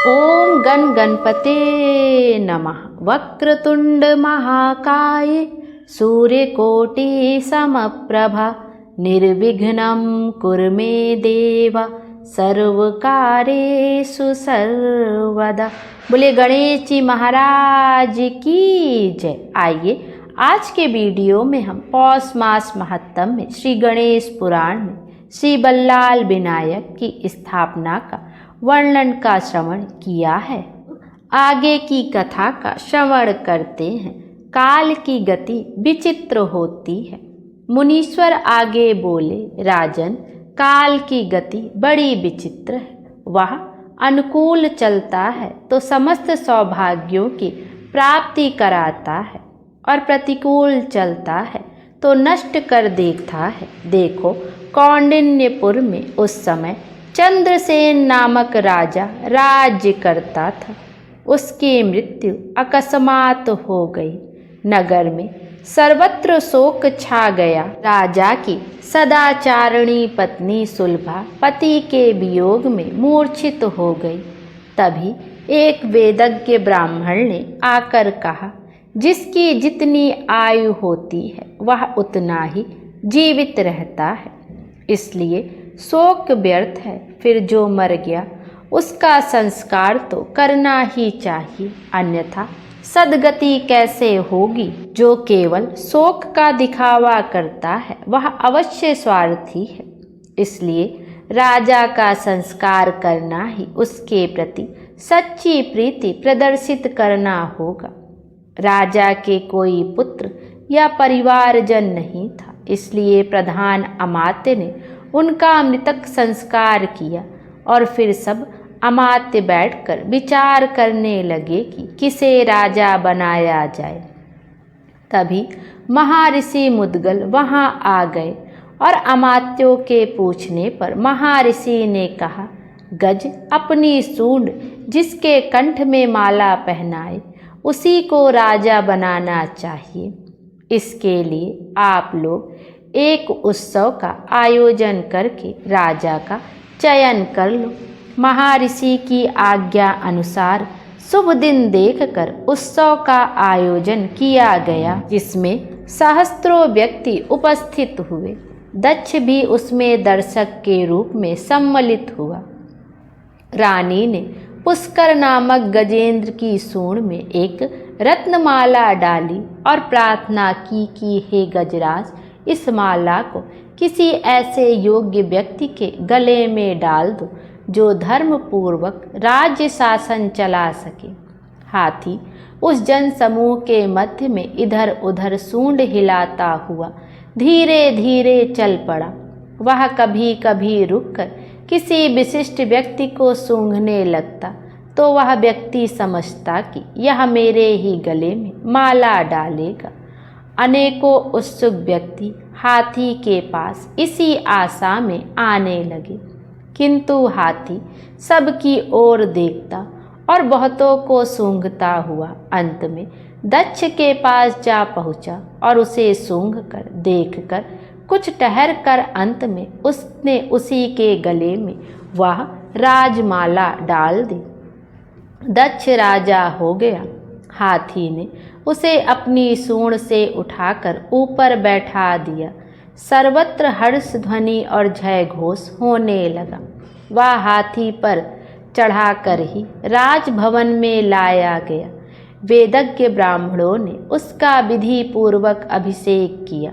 ओम गण गणपते नमः। वक्रतुंड महाकाय सूर्यकोटि समप्रभा निर्विघ्नं कुरु मे देव सर्वकार्येषु सर्वदा। बोले गणेश जी महाराज की जय। आइए आज के वीडियो में हम पौष मास महत्तम में श्री गणेश पुराण में श्री बल्लाल विनायक की स्थापना का वर्णन का श्रवण किया है। आगे की कथा का श्रवण करते हैं। काल की गति विचित्र होती है। मुनीश्वर आगे बोले, राजन, काल की गति बड़ी विचित्र है। वह अनुकूल चलता है तो समस्त सौभाग्यों की प्राप्ति कराता है और प्रतिकूल चलता है तो नष्ट कर देता है। देखो, कौंडिन्यपुर में उस समय चंद्रसेन नामक राजा राज्य करता था। उसकी मृत्यु अकस्मात हो गई। नगर में सर्वत्र शोक छा गया। राजा की सदाचारिणी पत्नी सुलभा पति के वियोग में मूर्छित हो गई। तभी एक वेदज्ञ ब्राह्मण ने आकर कहा, जिसकी जितनी आयु होती है वह उतना ही जीवित रहता है, इसलिए शोक व्यर्थ है। फिर जो मर गया उसका संस्कार तो करना ही चाहिए, अन्यथा सद्गति कैसे होगी। जो केवल शोक का दिखावा करता है वह अवश्य स्वार्थी है, इसलिए राजा का संस्कार करना ही उसके प्रति सच्ची प्रीति प्रदर्शित करना होगा। राजा के कोई पुत्र या परिवारजन नहीं था, इसलिए प्रधान अमात्य ने उनका मृतक संस्कार किया और फिर सब अमात्य बैठकर विचार करने लगे कि किसे राजा बनाया जाए। तभी महर्षि मुद्गल वहां आ गए और अमात्यों के पूछने पर महर्षि ने कहा, गज अपनी सूंड जिसके कंठ में माला पहनाए उसी को राजा बनाना चाहिए। इसके लिए आप लोग एक उत्सव का आयोजन करके राजा का चयन कर लो। महर्षि की आज्ञा अनुसार शुभ दिन देखकर उत्सव का आयोजन किया गया, जिसमें सहस्त्रों व्यक्ति उपस्थित हुए। दक्ष भी उसमें दर्शक के रूप में सम्मिलित हुआ। रानी ने पुष्कर नामक गजेंद्र की सूंड में एक रत्नमाला डाली और प्रार्थना की कि हे गजराज, इस माला को किसी ऐसे योग्य व्यक्ति के गले में डाल दो जो धर्म पूर्वक राज्य शासन चला सके। हाथी उस जन समूह के मध्य में इधर उधर सूंड हिलाता हुआ धीरे धीरे चल पड़ा। वह कभी कभी रुककर किसी विशिष्ट व्यक्ति को सूंघने लगता तो वह व्यक्ति समझता कि यह मेरे ही गले में माला डालेगा। अनेकों उत्सुक व्यक्ति हाथी के पास इसी आशा में आने लगे, किंतु हाथी सबकी ओर देखता और बहुतों को सूंघता हुआ अंत में दक्ष के पास जा पहुंचा और उसे सूंघकर देखकर कुछ ठहर कर अंत में उसने उसी के गले में वह राजमाला डाल दी। दक्ष राजा हो गया। हाथी ने उसे अपनी सूंड से उठाकर ऊपर बैठा दिया। सर्वत्र हर्ष ध्वनि और जय घोष होने लगा। वह हाथी पर चढ़ाकर ही राजभवन में लाया गया। वेदज्ञ ब्राह्मणों ने उसका विधि पूर्वक अभिषेक किया।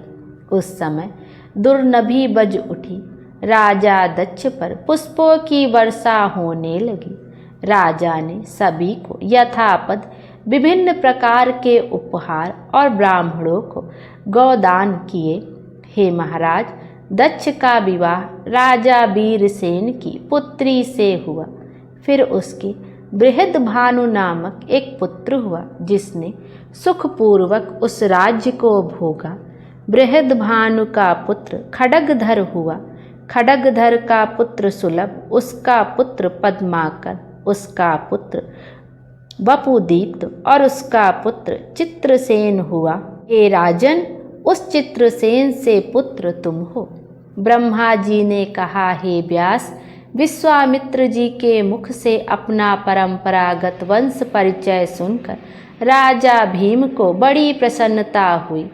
उस समय दुर्नभि बज उठी। राजा दक्ष पर पुष्पों की वर्षा होने लगी। राजा ने सभी को यथापद विभिन्न प्रकार के उपहार और ब्राह्मणों को गौदान किए। हे महाराज, दक्ष का विवाह राजा वीरसेन की पुत्री से हुआ। फिर उसके बृहद्भानु नामक एक पुत्र हुआ, जिसने सुखपूर्वक उस राज्य को भोगा। बृहद्भानु का पुत्र खड्गधर हुआ। खड्गधर का पुत्र सुलभ, उसका पुत्र पद्माकर, उसका पुत्र वपुदीप्त और उसका पुत्र चित्रसेन हुआ। हे राजन, उस चित्रसेन से पुत्र तुम हो। ब्रह्मा जी ने कहा, हे व्यास, विश्वामित्र जी के मुख से अपना परंपरागत वंश परिचय सुनकर राजा भीम को बड़ी प्रसन्नता हुई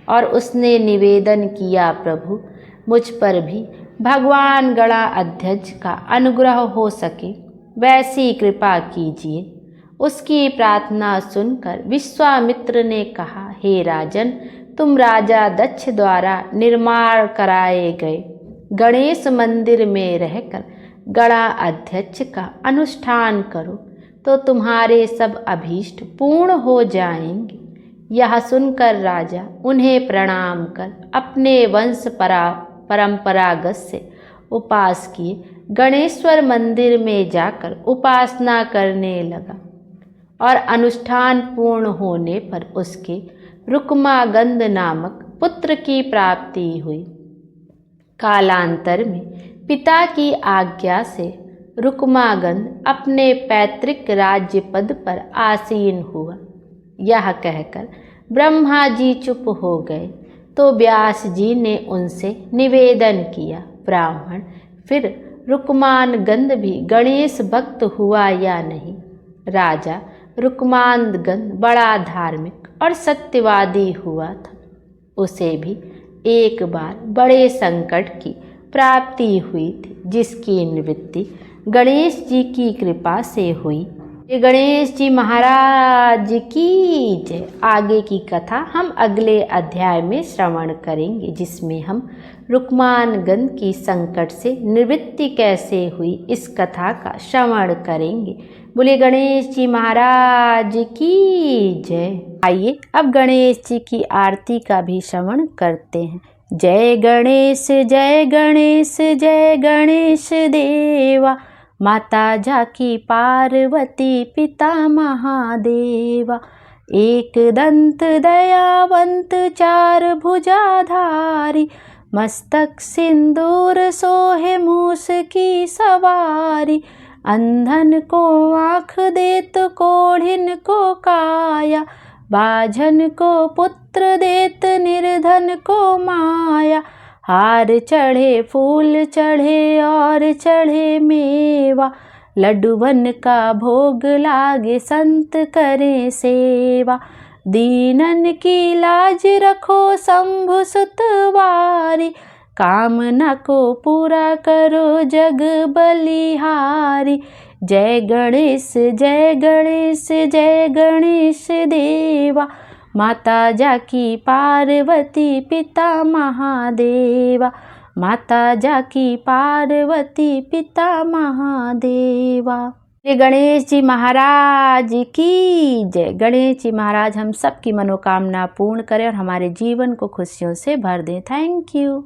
और उसने निवेदन किया, प्रभु मुझ पर भी भगवान गणाध्यक्ष का अनुग्रह हो सके वैसी कृपा कीजिए। उसकी प्रार्थना सुनकर विश्वामित्र ने कहा, हे राजन, तुम राजा दक्ष द्वारा निर्माण कराए गए गणेश मंदिर में रहकर गणाध्यक्ष का अनुष्ठान करो तो तुम्हारे सब अभीष्ट पूर्ण हो जाएंगे। यह सुनकर राजा उन्हें प्रणाम कर अपने वंश परंपरागत से उपास किए गणेश्वर मंदिर में जाकर उपासना करने लगा और अनुष्ठान पूर्ण होने पर उसके रुक्मागंध नामक पुत्र की प्राप्ति हुई। कालांतर में पिता की आज्ञा से रुक्मागंध अपने पैतृक राज्य पद पर आसीन हुआ। यह कहकर ब्रह्मा जी चुप हो गए तो व्यास जी ने उनसे निवेदन किया, ब्राह्मण, फिर रुक्मागंध भी गणेश भक्त हुआ या नहीं? राजा रुक्मागंध बड़ा धार्मिक और सत्यवादी हुआ था। उसे भी एक बार बड़े संकट की प्राप्ति हुई थी जिसकी निवृत्ति गणेश जी की कृपा से हुई। गणेश जी महाराज की जय। आगे की कथा हम अगले अध्याय में श्रवण करेंगे, जिसमें हम रुक्मागंध की संकट से निवृत्ति कैसे हुई इस कथा का श्रवण करेंगे। बोले गणेश जी महाराज की जय। आइए अब गणेश जी की आरती का भी श्रवण करते हैं। जय गणेश जय गणेश जय गणेश देवा, माता जाकी पार्वती पिता महादेवा। एक दंत दयावंत चार भुजाधारी, मस्तक सिंदूर सोहे मूस की सवारी। अंधन को आँख देत कोढ़िन को काया, बाझन को पुत्र देत निर्धन को माया। हार चढ़े फूल चढ़े और चढ़े मेवा, लड्डूवन का भोग लागे संत करे सेवा। दीनन की लाज रखो शंभु सुतवारी, कामना को पूरा करो जग बलिहारी। जय गणेश जय गणेश जय गणेश देवा, माता जाकी पार्वती पिता महादेवा। माता जाकी पार्वती पिता महादेवा। गणेश जी महाराज की जय। गणेश जी महाराज हम सबकी मनोकामना पूर्ण करें और हमारे जीवन को खुशियों से भर दें। Thank you.